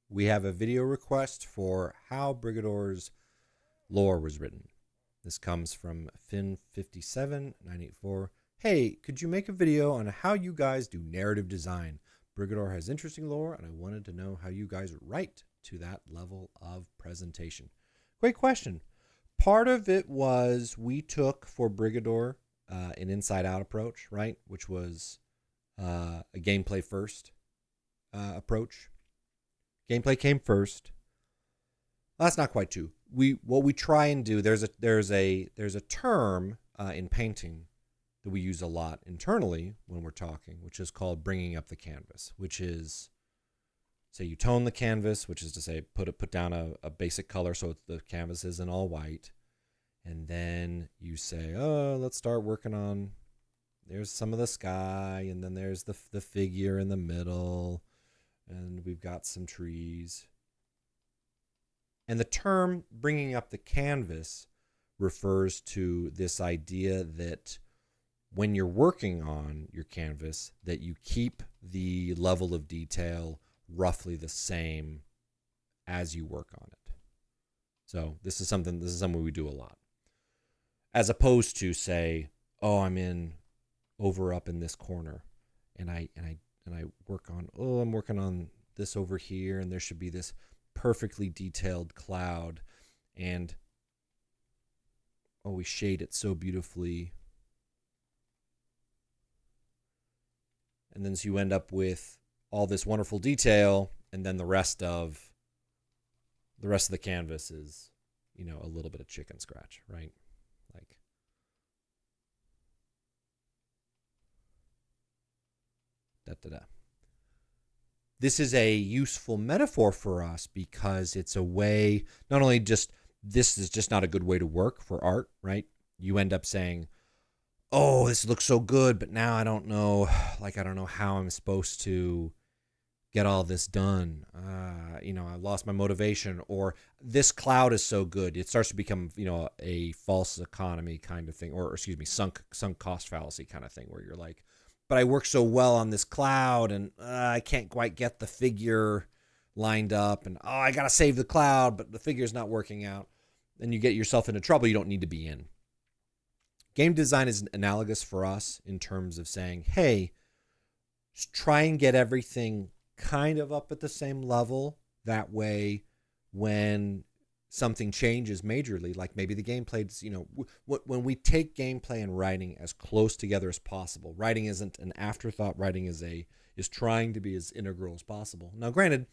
we have a video request for how Brigador's lore was written. This comes from Fin57984. Hey, could you make a video on how you guys do narrative design? Brigador has interesting lore, and I wanted to know how you guys write to that level of presentation. Great question. Part of it was we took for Brigador an inside-out approach, right? Which was a gameplay first approach. Gameplay came first. Well, that's not quite true. What we try and do, there's a term in painting that we use a lot internally when we're talking, which is called bringing up the canvas, which is, say you tone the canvas, which is to say put down a basic color so the canvas isn't all white, and then you say, oh, let's start working on, there's some of the sky, and then there's the figure in the middle, and we've got some trees. And the term bringing up the canvas refers to this idea that when you're working on your canvas, that you keep the level of detail roughly the same as you work on it. So this is something we do a lot. As opposed to say, oh, I'm up in this corner, and I work on, I'm working on this over here, and there should be this perfectly detailed cloud, and we shade it so beautifully, and then so you end up with all this wonderful detail, and then the rest of the canvas is, a little bit of chicken scratch, right? Like, da-da-da. This is a useful metaphor for us because it's a way, not only just, this is just not a good way to work for art, right? You end up saying, oh, this looks so good, but now I don't know how I'm supposed to get all this done. I lost my motivation, or this cloud is so good. It starts to become, a false economy kind of thing, or sunk cost fallacy kind of thing, where you're like, but I worked so well on this cloud, and I can't quite get the figure lined up, and I got to save the cloud, but the figure's not working out. And you get yourself into trouble you don't need to be in. Game design is analogous for us in terms of saying, hey, just try and get everything kind of up at the same level. That way, when something changes majorly, like maybe the gameplay's, when we take gameplay and writing as close together as possible, writing isn't an afterthought. Writing is trying to be as integral as possible. Now, granted,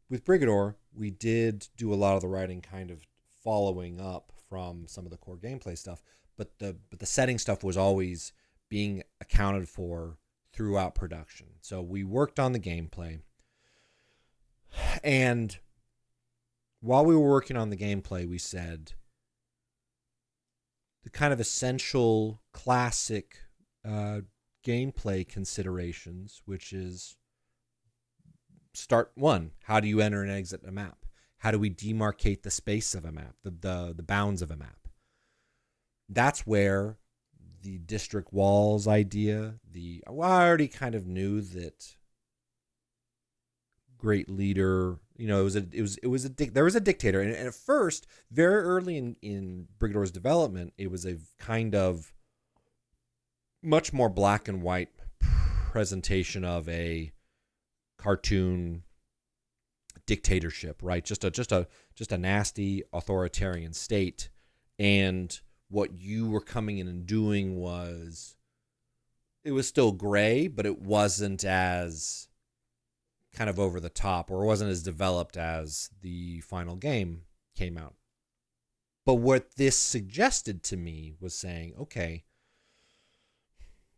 with Brigador, we did do a lot of the writing kind of following up from some of the core gameplay stuff, but the setting stuff was always being accounted for throughout production. So we worked on the gameplay, and while we were working on the gameplay, we said the kind of essential classic gameplay considerations, which is start one, how do you enter and exit a map? How do we demarcate the space of a map, the bounds of a map? That's where the district walls idea, I already kind of knew that great leader, there was a dictator, and at first, very early in Brigador's development, it was a kind of much more black and white presentation of a cartoon dictatorship, right? Just a nasty authoritarian state. And what you were coming in and doing was, it was still gray, but it wasn't as kind of over the top, or it wasn't as developed as the final game came out. But what this suggested to me was saying, okay,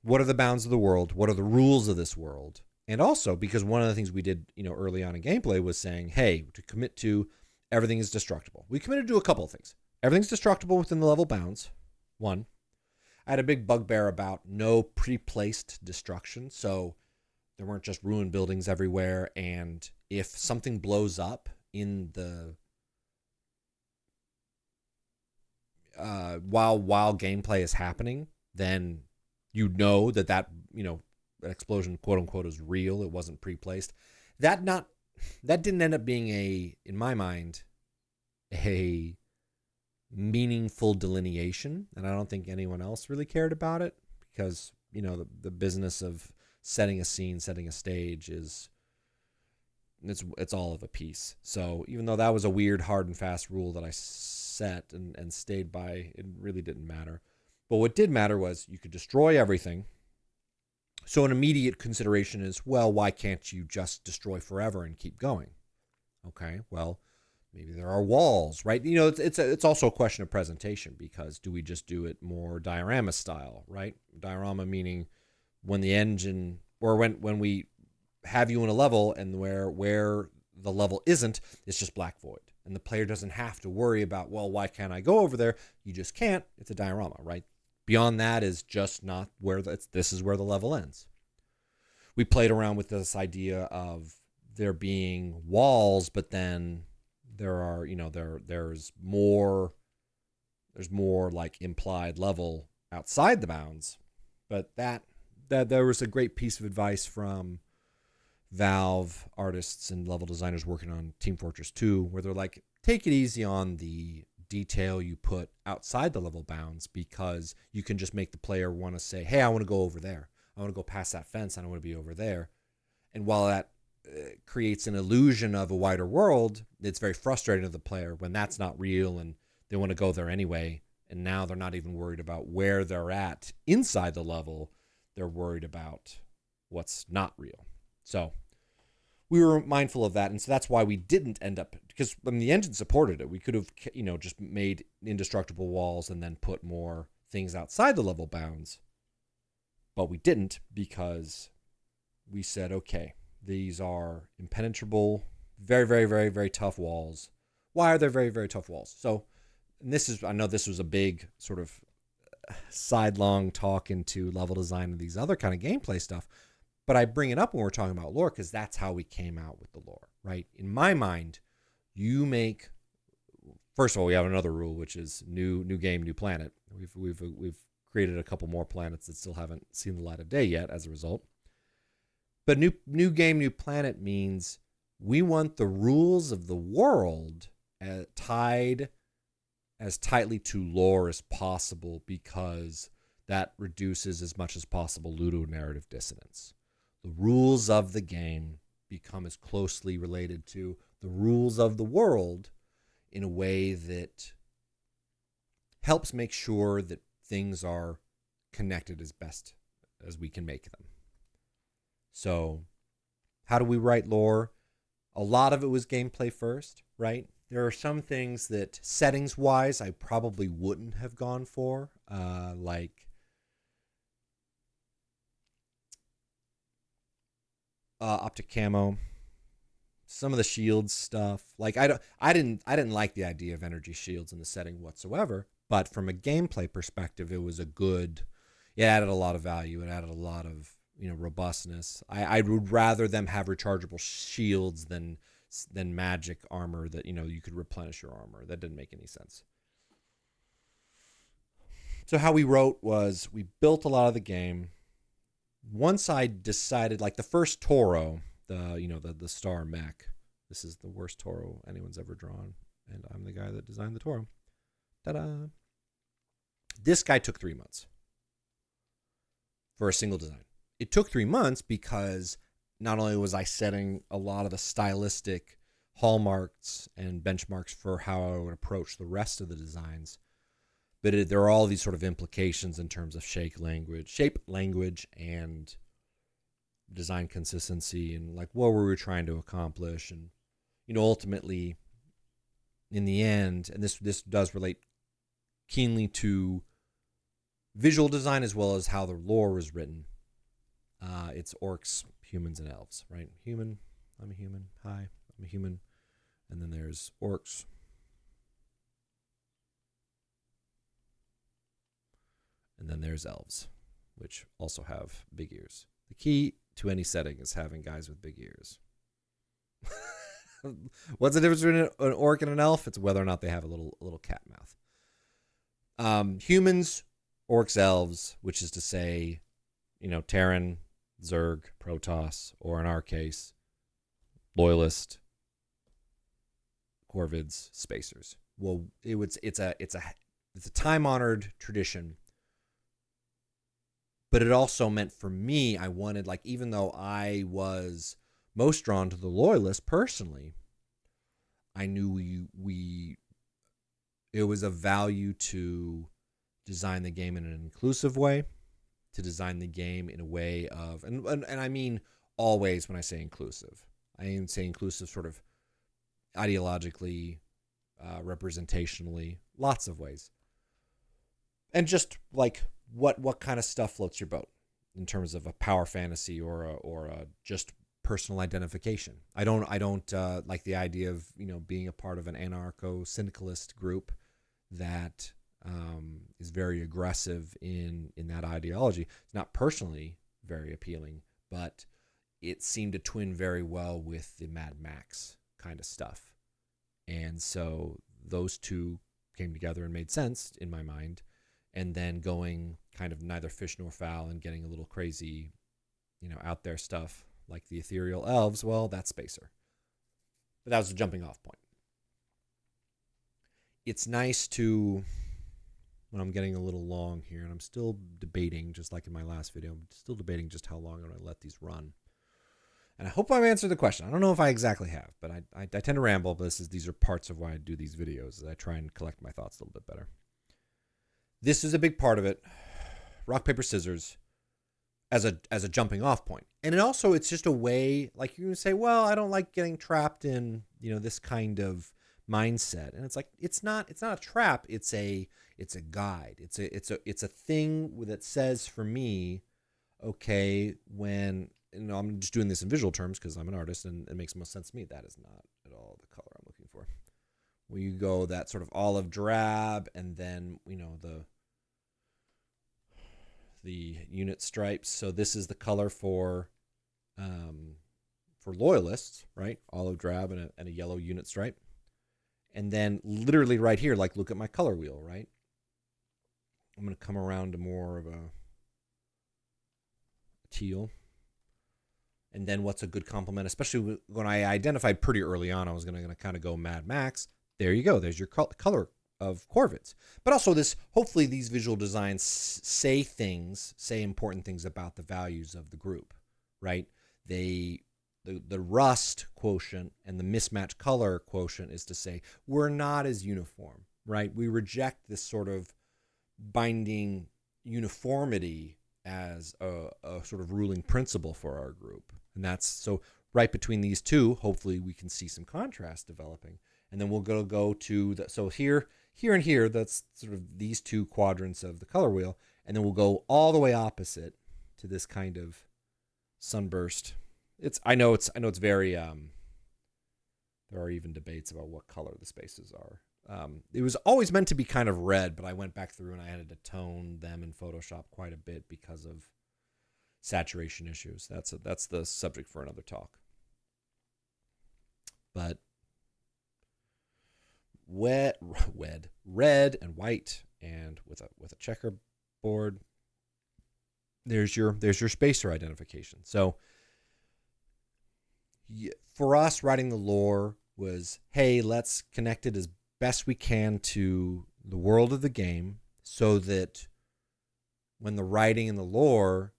what are the bounds of the world? What are the rules of this world? And also, because one of the things we did, early on in gameplay was saying, hey, to commit to everything is destructible. We committed to a couple of things. Everything's destructible within the level bounds. One, I had a big bugbear about no pre-placed destruction. So there weren't just ruined buildings everywhere. And if something blows up in the while gameplay is happening, then that explosion, quote unquote, is real. It wasn't pre-placed. That not that didn't end up being in my mind, a meaningful delineation, and I don't think anyone else really cared about it because the business of setting a scene, setting a stage it's all of a piece. So even though that was a weird, hard and fast rule that I set and stayed by, it really didn't matter. But what did matter was you could destroy everything. So an immediate consideration is, well, why can't you just destroy forever and keep going? Okay, well, maybe there are walls, right? It's also a question of presentation, because do we just do it more diorama style, right? Diorama meaning when the engine, or when we have you in a level and where the level isn't, it's just black void. And the player doesn't have to worry about, well, why can't I go over there? You just can't. It's a diorama, right? Beyond that is just not where this is where the level ends. We played around with this idea of there being walls, but then there are, there's more like implied level outside the bounds. But that there was a great piece of advice from Valve artists and level designers working on Team Fortress 2, where they're like, take it easy on the detail you put outside the level bounds, because you can just make the player want to say, hey, I want to go over there. I want to go past that fence. I don't want to be over there. And while that creates an illusion of a wider world, it's very frustrating to the player when that's not real and they want to go there anyway. And now they're not even worried about where they're at inside the level. They're worried about what's not real. So we were mindful of that, and so that's why we didn't end up, because when the engine supported it, we could have just made indestructible walls and then put more things outside the level bounds, but we didn't, because we said, okay, these are impenetrable, very, very, very, very tough walls. Why are they very, very tough walls? So, and I know this was a big sort of sidelong talk into level design and these other kind of gameplay stuff, but I bring it up when we're talking about lore because that's how we came out with the lore, right? In my mind, first of all, we have another rule, which is new game, new planet. We've created a couple more planets that still haven't seen the light of day yet as a result. But new game, new planet means we want the rules of the world tied as tightly to lore as possible, because that reduces as much as possible ludonarrative dissonance. The rules of the game become as closely related to the rules of the world in a way that helps make sure that things are connected as best as we can make them. So how do we write lore? A lot of it was gameplay first, right? There are some things that settings-wise I probably wouldn't have gone for, like optic camo, some of the shields stuff. Like I didn't like the idea of energy shields in the setting whatsoever. But from a gameplay perspective, it was it added a lot of value. It added a lot of robustness. I would rather them have rechargeable shields than magic armor that you could replenish your armor. That didn't make any sense. So how we wrote was we built a lot of the game. Once I decided, like the first Toro, the star mech, this is the worst Toro anyone's ever drawn, and I'm the guy that designed the Toro. Ta-da! This guy took 3 months for a single design. It took 3 months because not only was I setting a lot of the stylistic hallmarks and benchmarks for how I would approach the rest of the designs, but there are all these sort of implications in terms of shape language, and design consistency, and like what were we trying to accomplish, and ultimately, in the end, and this does relate keenly to visual design as well as how the lore was written. It's orcs, humans, and elves, right? Human, I'm a human. Hi, I'm a human. And then there's orcs. And then there's elves, which also have big ears. The key to any setting is having guys with big ears. What's the difference between an orc and an elf? It's whether or not they have a little cat mouth. Humans, orcs, elves, which is to say, Terran, Zerg, Protoss, or in our case, Loyalist, Corvids, Spacers. Well, it's a time-honored tradition, but it also meant for me, I wanted, like, even though I was most drawn to the Loyalist personally, I knew it was of value to design the game in an inclusive way, to design the game in a way of, and I mean always when I say inclusive, I even say inclusive sort of ideologically, representationally, lots of ways. And just like what kind of stuff floats your boat in terms of a power fantasy or a just personal identification. I don't like the idea of, being a part of an anarcho-syndicalist group that is very aggressive in that ideology. It's not personally very appealing, but it seemed to twin very well with the Mad Max kind of stuff. And so those two came together and made sense in my mind. And then going kind of neither fish nor fowl and getting a little crazy, out there stuff like the ethereal elves, well, that's Spacer. But that was the jumping off point. It's nice to, when I'm getting a little long here, and I'm still debating, just like in my last video, I'm still debating just how long I'm going to let these run. And I hope I've answered the question. I don't know if I exactly have, but I tend to ramble, but these are parts of why I do these videos, is I try and collect my thoughts a little bit better. This is a big part of it. Rock, paper, scissors as a jumping off point. And it's just a way, like, you can say, well, I don't like getting trapped in, this kind of mindset. And it's like, it's not a trap. It's a guide. It's a thing that says for me, okay, when, I'm just doing this in visual terms because I'm an artist and it makes most sense to me. That is not at all the color I'm looking for. Where you go that sort of olive drab, and then, the unit stripes. So this is the color for loyalists, right? Olive drab and a yellow unit stripe. And then literally right here, like, look at my color wheel, right? I'm going to come around to more of a teal. And then what's a good complement, especially when I identified pretty early on, I was going to kind of go Mad Max. There you go. There's your color of Corvids. But also hopefully these visual designs say important things about the values of the group, right? The rust quotient and the mismatched color quotient is to say we're not as uniform, right? We reject this sort of binding uniformity as a sort of ruling principle for our group. And that's so right between these two, hopefully we can see some contrast developing. And then we'll go to so here and here, that's sort of these two quadrants of the color wheel. And then we'll go all the way opposite to this kind of sunburst. I know it's very, there are even debates about what color the spaces are. It was always meant to be kind of red, but I went back through and I had to tone them in Photoshop quite a bit because of saturation issues. That's the subject for another talk. But red and white, and with a checkerboard, there's your spacer identification. So for us, writing the lore was, hey, let's connect it as best we can to the world of the game, so that when the writing and the lore,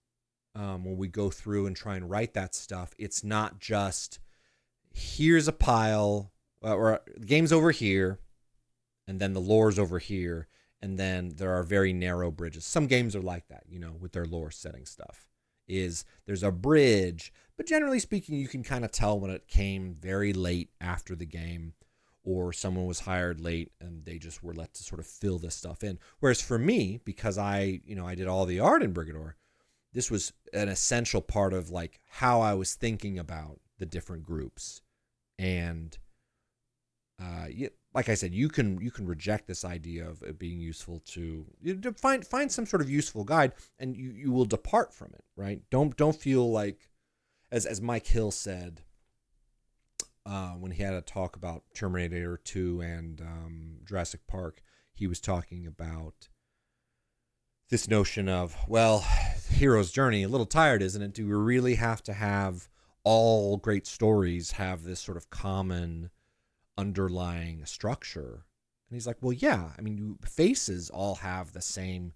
when we go through and try and write that stuff, it's not just here's a pile, or the game's over here, and then the lore's over here, and then there are very narrow bridges. Some games are like that, with their lore setting stuff. There's a bridge, but generally speaking, you can kind of tell when it came very late after the game, or someone was hired late and they just were let to sort of fill this stuff in. Whereas for me, because I did all the art in Brigador, this was an essential part of like how I was thinking about the different groups. And like I said, you can reject this idea of it being useful to find some sort of useful guide, and you will depart from it, right? Don't feel like, as Mike Hill said when he had a talk about Terminator 2 and Jurassic Park, he was talking about this notion of, well, hero's journey, a little tired, isn't it? Do we really have to have all great stories have this sort of common underlying structure. And he's like, well, yeah, I mean, faces all have the same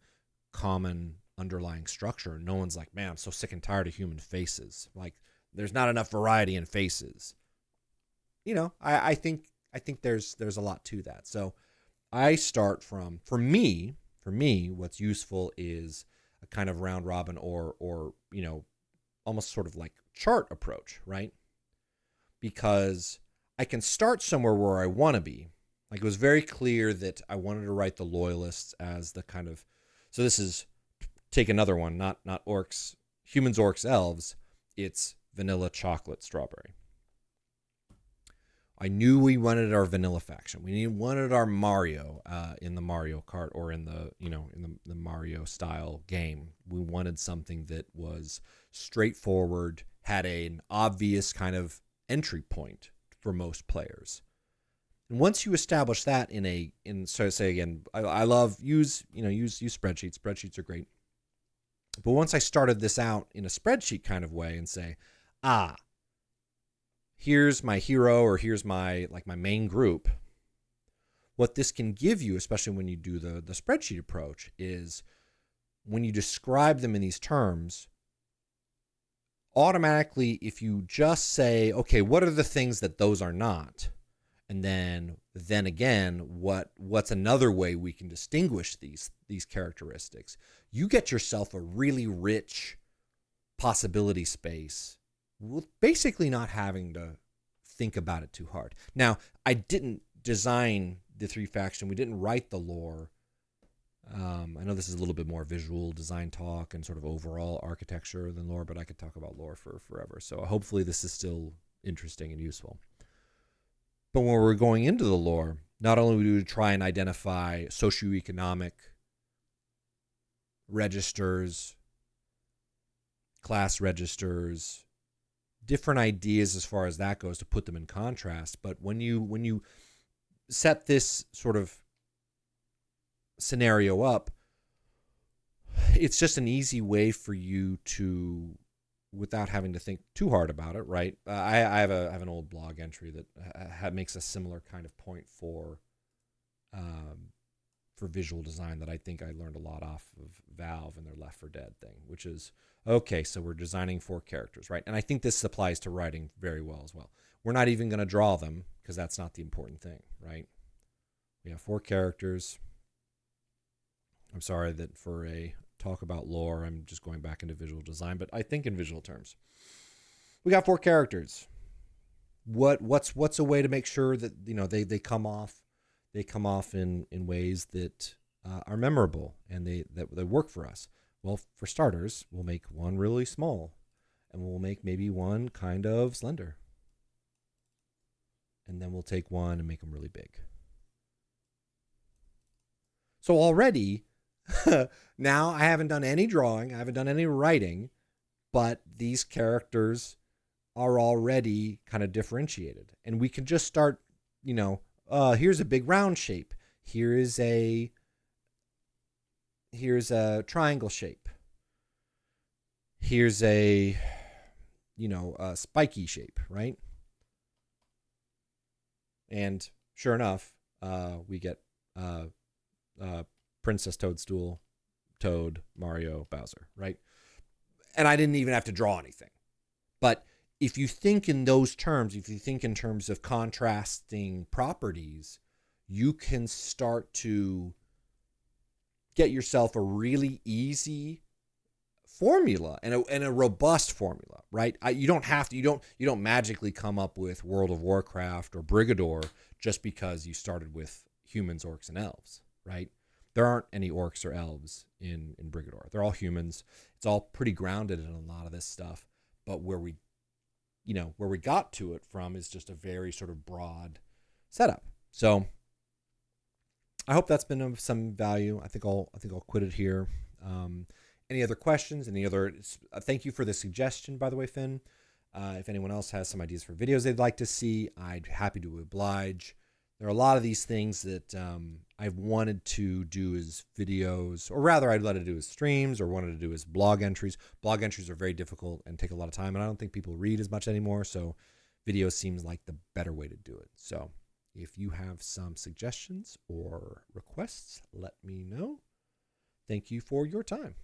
common underlying structure. No one's like, man, I'm so sick and tired of human faces. Like, there's not enough variety in faces. You know, I think there's a lot to that. So I start from, for me, what's useful is a kind of round robin or you know, almost sort of like chart approach, right? Because I can start somewhere where I want to be. Like, it was very clear that I wanted to write the loyalists as the kind of, so this is, take another one, not orcs, humans, orcs, elves. It's vanilla, chocolate, strawberry. I knew we wanted our vanilla faction. We wanted our Mario in the Mario Kart or in the, you know, in the Mario style game. We wanted something that was straightforward, had an obvious kind of entry point for most players. And once you establish that so say again, I love use spreadsheets. Spreadsheets are great. But once I started this out in a spreadsheet kind of way and say, here's my hero or here's my main group, what this can give you, especially when you do the spreadsheet approach, is when you describe them in these terms, automatically, if you just say, okay, what are the things that those are not? And then again, what's another way we can distinguish these characteristics? You get yourself a really rich possibility space with basically not having to think about it too hard. Now, I didn't design the 3 faction. We didn't write the lore. I know this is a little bit more visual design talk and sort of overall architecture than lore, but I could talk about lore for forever. So hopefully this is still interesting and useful. But when we're going into the lore, not only do we try and identify socioeconomic registers, class registers, different ideas as far as that goes to put them in contrast. But when you set this sort of scenario up, it's just an easy way for you to, without having to think too hard about it, right? I have an old blog entry that makes a similar kind of point for visual design that I think I learned a lot off of Valve and their Left 4 Dead thing, which is, okay, so we're designing 4 characters, right? And I think this applies to writing very well as well. We're not even going to draw them because that's not the important thing, right? We have 4 characters. I'm sorry that for a talk about lore, I'm just going back into visual design, but I think in visual terms. We got 4 characters. What's a way to make sure that, you know, they come off in ways that are memorable and they work for us? Well, for starters, we'll make one really small, and we'll make maybe one kind of slender, and then we'll take one and make them really big. So already, now I haven't done any drawing, I haven't done any writing, but these characters are already kind of differentiated. And we can just start, you know, here's a big round shape. Here's a triangle shape. Here's a spiky shape, right? And sure enough, we get Princess Toadstool, Toad, Mario, Bowser, right? And I didn't even have to draw anything. But if you think in those terms, if you think in terms of contrasting properties, you can start to get yourself a really easy formula and a robust formula, right? You don't magically come up with World of Warcraft or Brigador just because you started with humans, orcs, and elves, right? There aren't any orcs or elves in Brigador. They're all humans. It's all pretty grounded in a lot of this stuff. But where we got to it from is just a very sort of broad setup. So I hope that's been of some value. I think I'll quit it here. Any other questions? Thank you for the suggestion, by the way, Finn. If anyone else has some ideas for videos they'd like to see, I'd be happy to oblige. There are a lot of these things that I've wanted to do as videos, or rather I'd let it do as streams, or wanted to do as blog entries. Blog entries are very difficult and take a lot of time, and I don't think people read as much anymore, so video seems like the better way to do it. So if you have some suggestions or requests, let me know. Thank you for your time.